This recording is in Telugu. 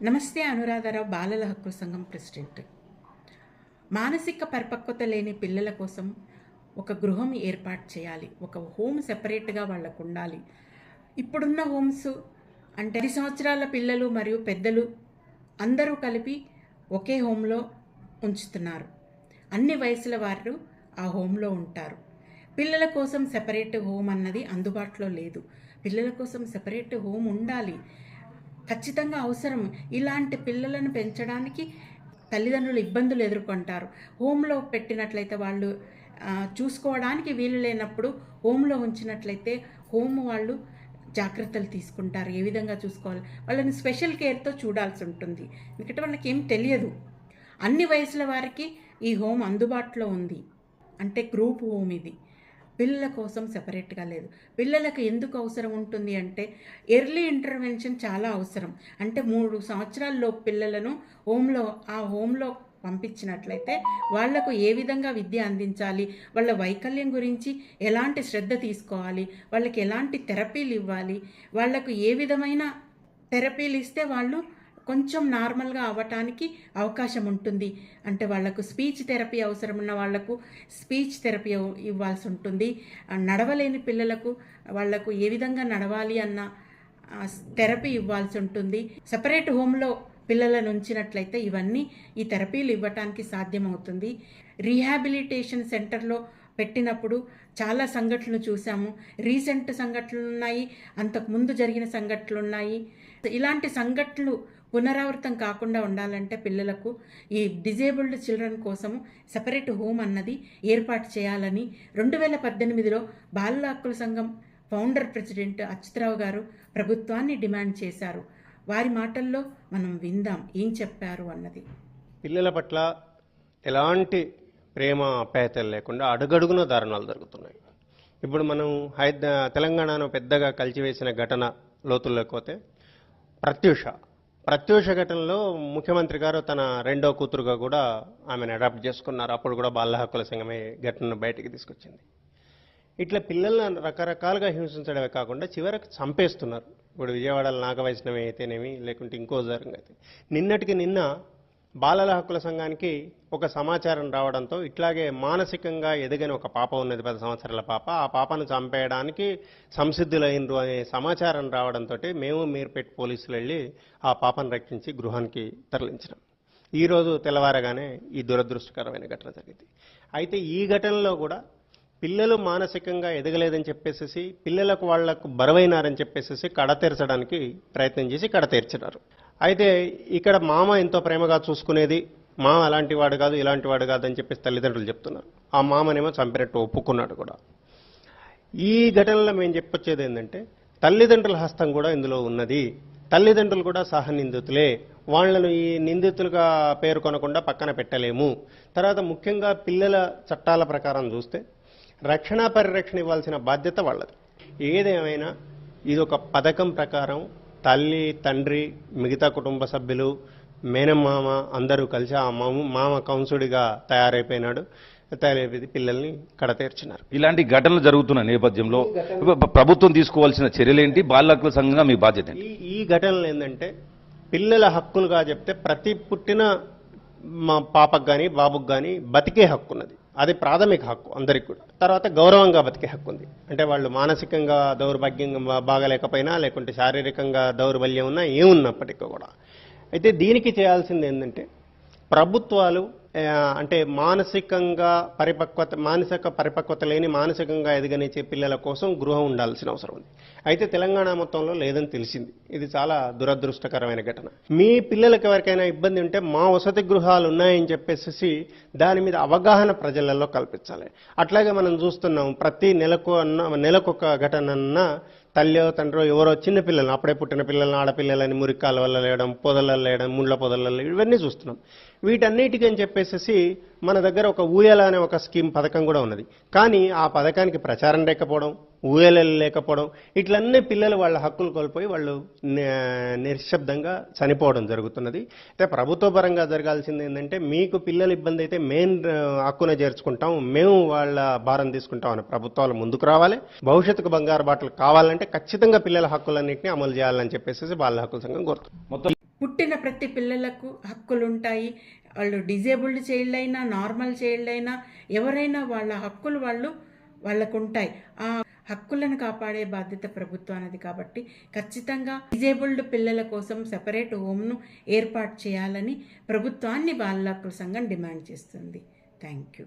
నమస్తే. అనురాధారావు, బాలల హక్కుల సంఘం ప్రెసిడెంట్. మానసిక పరిపక్వత లేని పిల్లల కోసం ఒక గృహం ఏర్పాటు చేయాలి. ఒక హోమ్ సెపరేట్గా వాళ్ళకు ఉండాలి. ఇప్పుడున్న హోమ్స్ అంటే 10 సంవత్సరాల పిల్లలు మరియు పెద్దలు అందరూ కలిపి ఒకే హోమ్లో ఉంచుతున్నారు. అన్ని వయసుల వారు ఆ హోమ్లో ఉంటారు. పిల్లల కోసం సెపరేట్ హోమ్ అన్నది అందుబాటులో లేదు. పిల్లల కోసం సెపరేట్ హోమ్ ఉండాలి, ఖచ్చితంగా అవసరం. ఇలాంటి పిల్లలను పెంచడానికి తల్లిదండ్రులు ఇబ్బందులు ఎదుర్కొంటారు. హోమ్లో పెట్టినట్లయితే వాళ్ళు చూసుకోవడానికి వీలు లేనప్పుడు హోమ్లో ఉంచినట్లయితే హోమ్ వాళ్ళు జాగ్రత్తలు తీసుకుంటారు. ఏ విధంగా చూసుకోవాలి, వాళ్ళని స్పెషల్ కేర్తో చూడాల్సి ఉంటుంది. ఎందుకంటే వాళ్ళకి ఏం తెలియదు. అన్ని వయసుల వారికి ఈ హోమ్ అందుబాటులో ఉంది. అంటే గ్రూప్ హోమ్ ఇది. పిల్లల కోసం సెపరేట్గా లేదు. పిల్లలకు ఎందుకు అవసరం ఉంటుంది అంటే ఎర్లీ ఇంటర్వెన్షన్ చాలా అవసరం. అంటే 3 సంవత్సరాల్లోపు పిల్లలను హోమ్లో పంపించినట్లయితే వాళ్లకు ఏ విధంగా విద్య అందించాలి, వాళ్ళ వైకల్యం గురించి ఎలాంటి శ్రద్ధ తీసుకోవాలి, వాళ్ళకి ఎలాంటి థెరపీలు ఇవ్వాలి, వాళ్లకు ఏ విధమైన థెరపీలు ఇస్తే వాళ్ళు కొంచెం నార్మల్గా అవ్వటానికి అవకాశం ఉంటుంది. అంటే వాళ్లకు స్పీచ్ థెరపీ అవసరం ఉన్న వాళ్లకు స్పీచ్ థెరపీ ఇవ్వాల్సి ఉంటుంది. నడవలేని పిల్లలకు వాళ్లకు ఏ విధంగా నడవాలి అన్న థెరపీ ఇవ్వాల్సి ఉంటుంది. సపరేట్ హోమ్లో పిల్లలను ఉంచినట్లయితే ఈ థెరపీలు ఇవ్వటానికి సాధ్యమవుతుంది. రీహాబిలిటేషన్ సెంటర్లో పెట్టినప్పుడు చాలా సంఘటనలు చూసాము. రీసెంట్ సంఘటనలు ఉన్నాయి, అంతకుముందు జరిగిన సంఘటనలు ఉన్నాయి. ఇలాంటి సంఘటనలు పునరావృతం కాకుండా ఉండాలంటే పిల్లలకు ఈ డిజేబుల్డ్ చిల్డ్రన్ కోసము సెపరేట్ హోమ్ అన్నది ఏర్పాటు చేయాలని 2018లో బాలల హక్కుల సంఘం ఫౌండర్ ప్రెసిడెంట్ అచ్యుతరావు గారు ప్రభుత్వాన్ని డిమాండ్ చేశారు. వారి మాటల్లో మనం విందాం ఏం చెప్పారు అన్నది. పిల్లల పట్ల ఎలాంటి ప్రేమ ఆప్యాయతలు లేకుండా అడుగడుగున దారుణాలు జరుగుతున్నాయి. ఇప్పుడు మనం తెలంగాణను పెద్దగా కలిచివేసిన ఘటన లోతుల్లోకి పోతే ప్రత్యూష ఘటనలో ముఖ్యమంత్రి గారు తన రెండో కూతురుగా కూడా ఆమెను అడాప్ట్ చేసుకున్నారు. అప్పుడు కూడా బాలల హక్కుల సంఘమే ఘటనను బయటికి తీసుకొచ్చింది. ఇట్లా పిల్లలను రకరకాలుగా హింసించడమే కాకుండా చివరికి చంపేస్తున్నారు. ఇప్పుడు విజయవాడలో నాగవైష్ణవి అయితేనేమి, లేకుంటే ఇంకో జరంగా అయితే నిన్నటికి నిన్న బాలల హక్కుల సంఘానికి ఒక సమాచారం రావడంతో ఇట్లాగే మానసికంగా ఎదిగిన ఒక పాప ఉన్నది, 10 సంవత్సరాల పాప. ఆ పాపను చంపేయడానికి సంసిద్ధులైనరు అనే సమాచారం రావడంతో మేము మీర్పేట్ పోలీసులు వెళ్ళి ఆ పాపను రక్షించి గృహానికి తరలించినాం. ఈరోజు తెల్లవారగానే ఈ దురదృష్టకరమైన ఘటన జరిగింది. అయితే ఈ ఘటనలో కూడా పిల్లలు మానసికంగా ఎదగలేదని చెప్పేసి, పిల్లలకు వాళ్లకు బరువైనారని చెప్పేసి కడతీర్చడానికి ప్రయత్నం చేసి కడతీర్చినారు. అయితే ఇక్కడ మామ ఎంతో ప్రేమగా చూసుకునేది, మామ అలాంటి వాడు కాదు ఇలాంటి వాడు కాదు అని చెప్పేసి తల్లిదండ్రులు చెప్తున్నారు. ఆ మామనేమో చంపినట్టు ఒప్పుకున్నాడు కూడా. ఈ ఘటనలో మేము చెప్పొచ్చేది ఏంటంటే తల్లిదండ్రుల హస్తం కూడా ఇందులో ఉన్నది. తల్లిదండ్రులు కూడా సహనిందితులే. వాళ్లను ఈ నిందితులుగా పేర్కొనకుండా పక్కన పెట్టలేము. తర్వాత ముఖ్యంగా పిల్లల చట్టాల ప్రకారం చూస్తే రక్షణ పరిరక్షణ ఇవ్వాల్సిన బాధ్యత వాళ్ళది. ఏదేమైనా ఇది ఒక పథకం ప్రకారం తల్లి, తండ్రి, మిగతా కుటుంబ సభ్యులు, మేనమామ అందరూ కలిసి ఆ మామ కంసుడిగా తయారైపోయినాడు. తయారైపోయి పిల్లల్ని కడతీర్చినారు. ఇలాంటి ఘటనలు జరుగుతున్న నేపథ్యంలో ప్రభుత్వం తీసుకోవాల్సిన చర్యలేంటి? బాలల హక్కుల సంఘంగా మీ బాధ్యత? ఈ ఘటనలు ఏంటంటే పిల్లల హక్కులుగా చెప్తే ప్రతి పుట్టిన మా పాపకు కానీ బాబుకు కానీ బతికే హక్కు ఉన్నది. అది ప్రాథమిక హక్కు అందరికి కూడా. తర్వాత గౌరవంగా బతికే హక్కు ఉంది. అంటే వాళ్ళు మానసికంగా దౌర్భాగ్యంగా బాగలేకపోయినా, లేకుంటే శారీరకంగా దౌర్బల్యం ఉన్నా, ఏమున్నప్పటికీ కూడా. అయితే దీనికి చేయాల్సింది ఏంటంటే ప్రభుత్వాలు అంటే మానసిక పరిపక్వత లేని, మానసికంగా ఎదగనిచ్చే పిల్లల కోసం గృహం ఉండాల్సిన అవసరం ఉంది. అయితే తెలంగాణ మొత్తంలో లేదని తెలిసింది. ఇది చాలా దురదృష్టకరమైన ఘటన. మీ పిల్లలకి ఎవరికైనా ఇబ్బంది ఉంటే మా వసతి గృహాలు ఉన్నాయని చెప్పేసి దాని మీద అవగాహన ప్రజలలో కల్పించాలి. అట్లాగే మనం చూస్తున్నాం, ప్రతి నెలకొక ఘటన తల్లి తండ్రి ఎవరో చిన్న పిల్లలను, అప్పుడే పుట్టిన పిల్లలను, ఆడపిల్లలని మురికాల వల్ల లేయడం, పొదలలో లేయడం, ముళ్ళ పొదలలో, ఇవన్నీ చూస్తున్నాం. వీటన్నిటికీ అని చెప్పేసి మన దగ్గర ఒక ఊయల అనే ఒక పథకం కూడా ఉన్నది. కానీ ఆ పథకానికి ప్రచారం లేకపోవడం, ఊయలలు లేకపోవడం, ఇట్లన్నీ పిల్లలు వాళ్ళ హక్కులు కోల్పోయి వాళ్ళు నిశ్శబ్దంగా చనిపోవడం జరుగుతున్నది. అయితే ప్రభుత్వ పరంగా జరగాల్సింది ఏంటంటే మీకు పిల్లల ఇబ్బంది అయితే మెయిన్ హక్కున చేర్చుకుంటాం, మేము వాళ్ళ భారం తీసుకుంటాం అని ప్రభుత్వాలు ముందుకు రావాలి. భవిష్యత్తుకు బంగారు బాటలు కావాలంటే ఖచ్చితంగా పిల్లల హక్కులన్నింటినీ అమలు చేయాలని చెప్పేసి బాలల హక్కుల సంఘం కోరుతుంది. పుట్టిన ప్రతి పిల్లలకు హక్కులు ఉంటాయి. వాళ్ళు డిజేబుల్డ్ చైల్డ్ అయినా నార్మల్ చైల్డ్ అయినా ఎవరైనా వాళ్ళ హక్కులు వాళ్ళకు ఉంటాయి. ఆ హక్కులను కాపాడే బాధ్యత ప్రభుత్వానికి. కాబట్టి ఖచ్చితంగా డిజేబుల్డ్ పిల్లల కోసం సెపరేట్ హోమ్ను ఏర్పాటు చేయాలని ప్రభుత్వాన్ని బాలల హక్కుల సంఘం డిమాండ్ చేస్తుంది. Thank you.